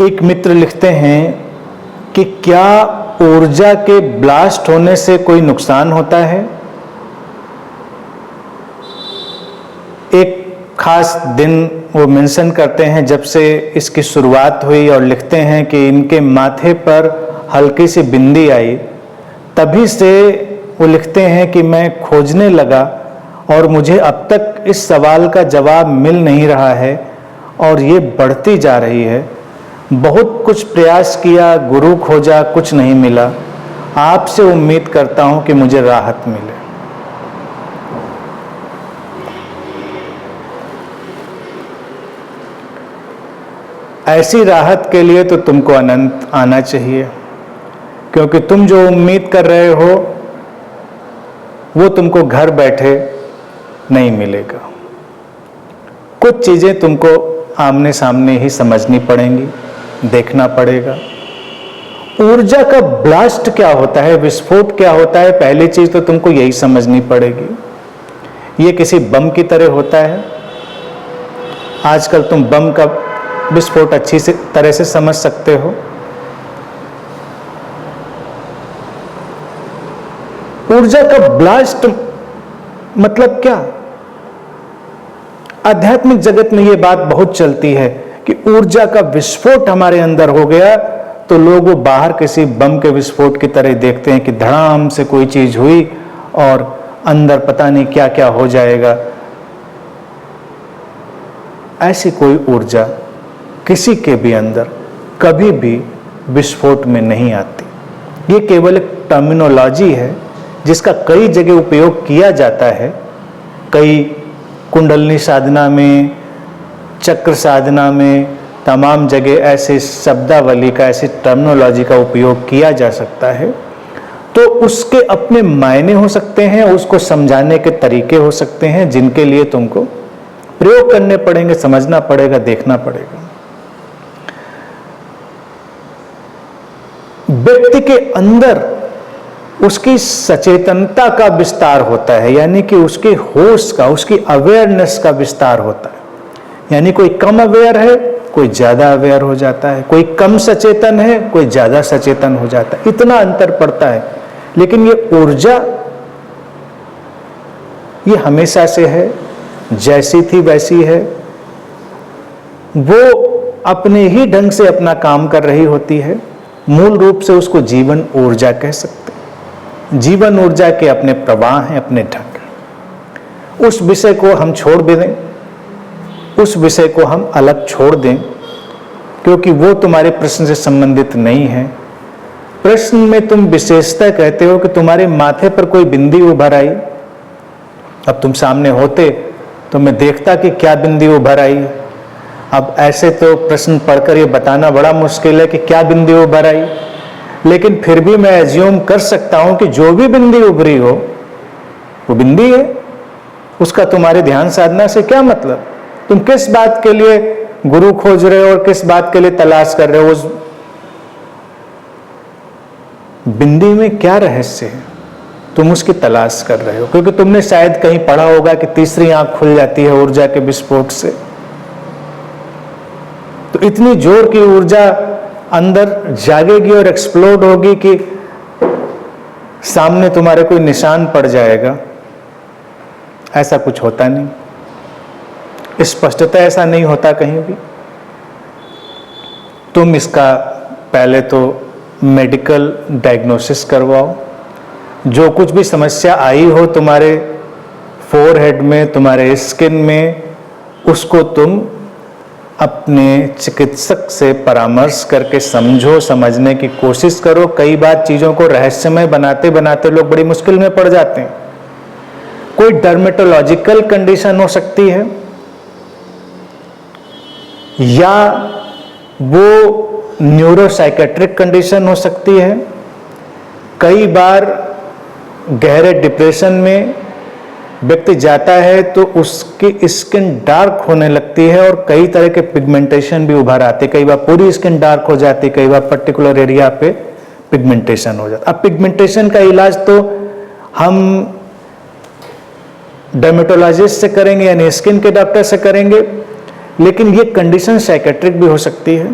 एक मित्र लिखते हैं कि क्या ऊर्जा के ब्लास्ट होने से कोई नुकसान होता है। एक खास दिन वो मेंशन करते हैं जब से इसकी शुरुआत हुई, और लिखते हैं कि इनके माथे पर हल्की सी बिंदी आई, तभी से वो लिखते हैं कि मैं खोजने लगा और मुझे अब तक इस सवाल का जवाब मिल नहीं रहा है और ये बढ़ती जा रही है। बहुत कुछ प्रयास किया, गुरु खोजा, कुछ नहीं मिला। आपसे उम्मीद करता हूं कि मुझे राहत मिले। ऐसी राहत के लिए तो तुमको अनंत आना चाहिए, क्योंकि तुम जो उम्मीद कर रहे हो वो तुमको घर बैठे नहीं मिलेगा। कुछ चीजें तुमको आमने सामने ही समझनी पड़ेंगी, देखना पड़ेगा। ऊर्जा का ब्लास्ट क्या होता है, विस्फोट क्या होता है, पहली चीज तो तुमको यही समझनी पड़ेगी। ये किसी बम की तरह होता है। आजकल तुम बम का विस्फोट अच्छी से तरह से समझ सकते हो। ऊर्जा का ब्लास्ट मतलब क्या? आध्यात्मिक जगत में यह बात बहुत चलती है कि ऊर्जा का विस्फोट हमारे अंदर हो गया, तो लोग वो बाहर किसी बम के विस्फोट की तरह देखते हैं कि धड़ाम से कोई चीज हुई और अंदर पता नहीं क्या क्या हो जाएगा। ऐसी कोई ऊर्जा किसी के भी अंदर कभी भी विस्फोट में नहीं आती। ये केवल एक टर्मिनोलॉजी है जिसका कई जगह उपयोग किया जाता है। कई कुंडलनी साधना में, चक्र साधना में, तमाम जगह ऐसे शब्दावली का, ऐसी टर्मिनोलॉजी का उपयोग किया जा सकता है। तो उसके अपने मायने हो सकते हैं, उसको समझाने के तरीके हो सकते हैं, जिनके लिए तुमको प्रयोग करने पड़ेंगे, समझना पड़ेगा, देखना पड़ेगा। व्यक्ति के अंदर उसकी सचेतनता का विस्तार होता है, यानी कि उसके होश का, उसकी अवेयरनेस का विस्तार होता है। यानी कोई कम अवेयर है, कोई ज्यादा अवेयर हो जाता है, कोई कम सचेतन है, कोई ज्यादा सचेतन हो जाता है। इतना अंतर पड़ता है। लेकिन ये ऊर्जा, ये हमेशा से है, जैसी थी वैसी है। वो अपने ही ढंग से अपना काम कर रही होती है। मूल रूप से उसको जीवन ऊर्जा कह सकते हैं। जीवन ऊर्जा के अपने प्रवाह हैं, अपने ढंग। उस विषय को हम छोड़ भी दें, उस विषय को हम अलग छोड़ दें, क्योंकि वो तुम्हारे प्रश्न से संबंधित नहीं है। प्रश्न में तुम विशेषता कहते हो कि तुम्हारे माथे पर कोई बिंदी उभर आई। अब तुम सामने होते तो मैं देखता कि क्या बिंदी उभर आई। अब ऐसे तो प्रश्न पढ़कर ये बताना बड़ा मुश्किल है कि क्या बिंदी उभर आई, लेकिन फिर भी मैं एज्यूम कर सकता हूं कि जो भी बिंदी उभरी हो वो बिंदी है। उसका तुम्हारे ध्यान साधना से क्या मतलब? तुम किस बात के लिए गुरु खोज रहे हो और किस बात के लिए तलाश कर रहे हो? उस बिंदी में क्या रहस्य है, तुम उसकी तलाश कर रहे हो। क्योंकि तुमने शायद कहीं पढ़ा होगा कि तीसरी आंख खुल जाती है ऊर्जा के विस्फोट से। तो इतनी जोर की ऊर्जा अंदर जागेगी और एक्सप्लोड होगी कि सामने तुम्हारे कोई निशान पड़ जाएगा। ऐसा कुछ होता नहीं, स्पष्टता ऐसा नहीं होता कहीं भी। तुम इसका पहले तो मेडिकल डायग्नोसिस करवाओ। जो कुछ भी समस्या आई हो तुम्हारे फोरहेड में, तुम्हारे स्किन में, उसको तुम अपने चिकित्सक से परामर्श करके समझो, समझने की कोशिश करो। कई बार चीजों को रहस्यमय बनाते बनाते लोग बड़ी मुश्किल में पड़ जाते हैं। कोई डर्मेटोलॉजिकल कंडीशन हो सकती है, या वो न्यूरोसाइकेट्रिक कंडीशन हो सकती है। कई बार गहरे डिप्रेशन में व्यक्ति जाता है तो उसकी स्किन डार्क होने लगती है और कई तरह के पिगमेंटेशन भी उभर आते। कई बार पूरी स्किन डार्क हो जाती, कई बार पर्टिकुलर एरिया पे पिगमेंटेशन हो जाता। अब पिगमेंटेशन का इलाज तो हम डर्मेटोलॉजिस्ट से करेंगे, यानी स्किन के डॉक्टर से करेंगे, लेकिन ये कंडीशन साइकेट्रिक भी हो सकती है।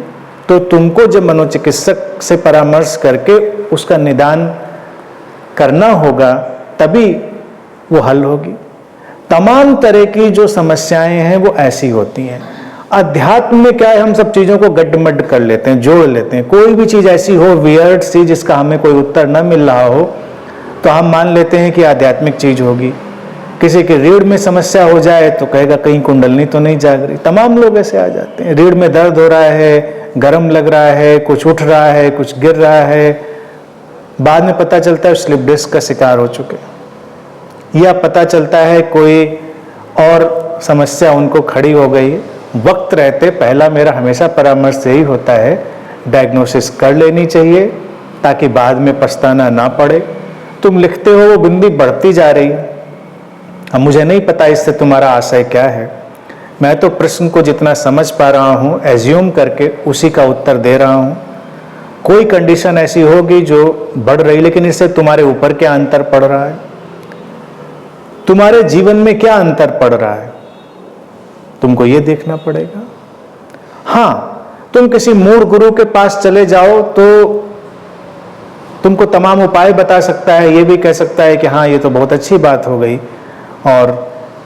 तो तुमको जब मनोचिकित्सक से परामर्श करके उसका निदान करना होगा, तभी वो हल होगी। तमाम तरह की जो समस्याएं हैं वो ऐसी होती हैं। अध्यात्म में क्या है, हम सब चीजों को गड्ढमड्ढ कर लेते हैं, जोड़ लेते हैं। कोई भी चीज ऐसी हो वियर्ड सी जिसका हमें कोई उत्तर न मिल रहा हो, तो हम मान लेते हैं कि आध्यात्मिक चीज होगी। किसी के रीढ़ में समस्या हो जाए तो कहेगा कहीं कुंडलनी तो नहीं जाग रही। तमाम लोग ऐसे आ जाते हैं, रीढ़ में दर्द हो रहा है, गर्म लग रहा है, कुछ उठ रहा है, कुछ गिर रहा है, बाद में पता चलता है स्लिप डिस्क का शिकार हो चुके, या पता चलता है कोई और समस्या उनको खड़ी हो गई। वक्त रहते पहला मेरा हमेशा परामर्श यही होता है, डायग्नोसिस कर लेनी चाहिए ताकि बाद में पछताना ना पड़े। तुम लिखते हो वो बिंदी बढ़ती जा रही है, अब मुझे नहीं पता इससे तुम्हारा आशय क्या है। मैं तो प्रश्न को जितना समझ पा रहा हूँ एज्यूम करके उसी का उत्तर दे रहा हूँ। कोई कंडीशन ऐसी होगी जो बढ़ रही, लेकिन इससे तुम्हारे ऊपर क्या अंतर पड़ रहा है, तुम्हारे जीवन में क्या अंतर पड़ रहा है, तुमको ये देखना पड़ेगा। हाँ, तुम किसी मूढ़ गुरु के पास चले जाओ तो तुमको तमाम उपाय बता सकता है, ये भी कह सकता है कि हाँ ये तो बहुत अच्छी बात हो गई और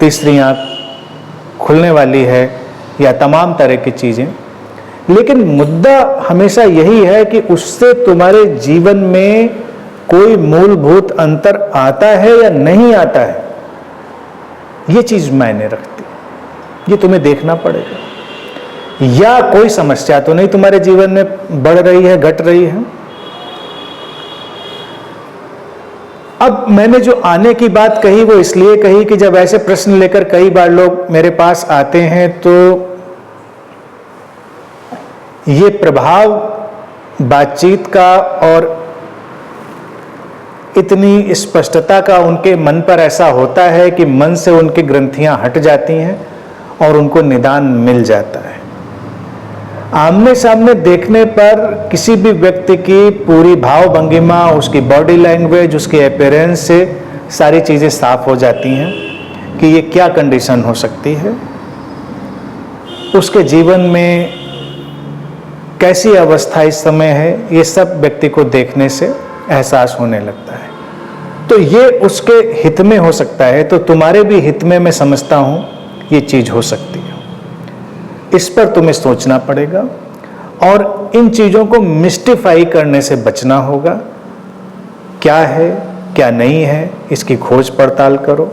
तीसरी आंख खुलने वाली है, या तमाम तरह की चीजें। लेकिन मुद्दा हमेशा यही है कि उससे तुम्हारे जीवन में कोई मूलभूत अंतर आता है या नहीं आता है, ये चीज मायने रखती है। ये तुम्हें देखना पड़ेगा। या कोई समस्या तो नहीं तुम्हारे जीवन में बढ़ रही है, घट रही है। अब मैंने जो आने की बात कही वो इसलिए कही कि जब ऐसे प्रश्न लेकर कई बार लोग मेरे पास आते हैं तो ये प्रभाव बातचीत का और इतनी स्पष्टता का उनके मन पर ऐसा होता है कि मन से उनकी ग्रंथियां हट जाती हैं और उनको निदान मिल जाता है। आमने सामने देखने पर किसी भी व्यक्ति की पूरी भाव भंगिमा, उसकी बॉडी लैंग्वेज, उसके अपीयरेंस से सारी चीजें साफ हो जाती हैं कि ये क्या कंडीशन हो सकती है, उसके जीवन में कैसी अवस्था इस समय है, ये सब व्यक्ति को देखने से एहसास होने लगता है। तो ये उसके हित में हो सकता है, तो तुम्हारे भी हित में मैं समझता हूं ये चीज हो सकती है। इस पर तुम्हें सोचना पड़ेगा और इन चीजों को मिस्टिफाई करने से बचना होगा। क्या है क्या नहीं है इसकी खोज पड़ताल करो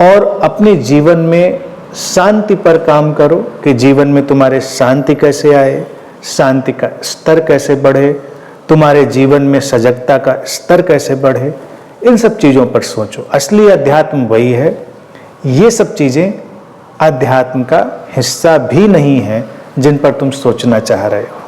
और अपने जीवन में शांति पर काम करो कि जीवन में तुम्हारे शांति कैसे आए, शांति का स्तर कैसे बढ़े, तुम्हारे जीवन में सजगता का स्तर कैसे बढ़े। इन सब चीजों पर सोचो। असली अध्यात्म वही है। ये सब चीजें अध्यात्म का हिस्सा भी नहीं है जिन पर तुम सोचना चाह रहे हो।